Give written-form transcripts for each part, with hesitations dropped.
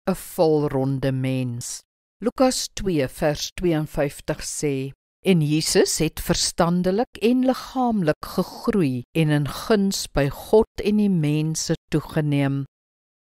'n volronde mens. Lukas 2 vers 52 sê, en Jesus het verstandelik en liggaamlik gegroei en in guns by God en die mense toegeneem.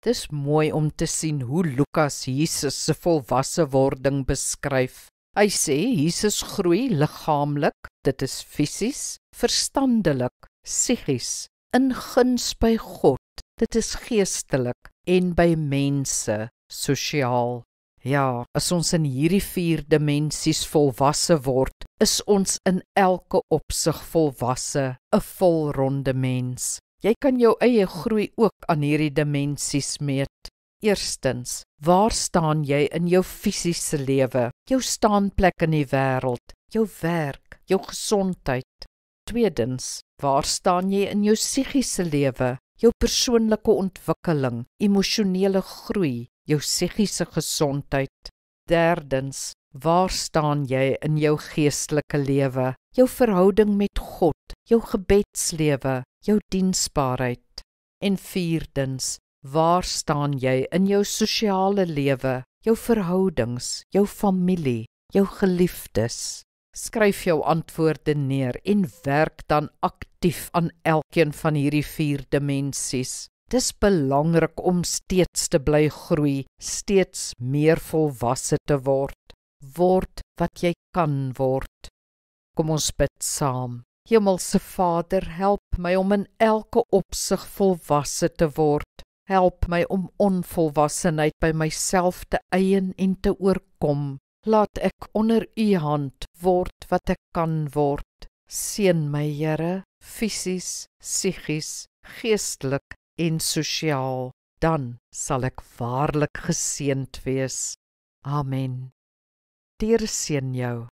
Dis mooi om te sien hoe Lukas Jesus se volwasse wording beskryf. Hy sê Jesus groei liggaamlik, dit is fisies, verstandelik, psigies, in guns by God, dit is geestelik, en by mense, sosiaal. Ja, as ons in hierdie 4 dimensies volwasse word, is ons in elke opsig volwasse, 'n volronde mens. Jy kan jou eie groei ook aan hierdie dimensies meet. Eerstens, waar staan jy in jou fisiese lewe, jou staanplek in die wêreld, jou werk, jou gesondheid? Tweedens, waar staan jy in jou psigiese lewe, jou persoonlike ontwikkeling, emosionele groei, jou psigiese gesondheid? Derdens, waar staan jy in jou geestelike lewe, jou verhouding met God, jou gebedslewe, jou diensbaarheid? En vierdens, waar staan jy in jou sosiale lewe, jou verhoudings, jou familie, jou geliefdes? Skryf jou antwoorde neer en werk dan aktief aan elkeen van hierdie 4 dimensies. Dis belangrik om steeds te bly groei, steeds meer volwasse te word. Word wat jy kan word. Kom ons bid saam. Hemelse Vader, help my om in elke opsig volwasse te word. Help my om onvolwassenheid by myself te eien en te oorkom. Laat ek onder U hand word wat ek kan word. Seën my, Here, fisies, psigies, geestelik en sosiaal. Dan sal ek waarlik geseënd wees. Amen. Die Here seën jou.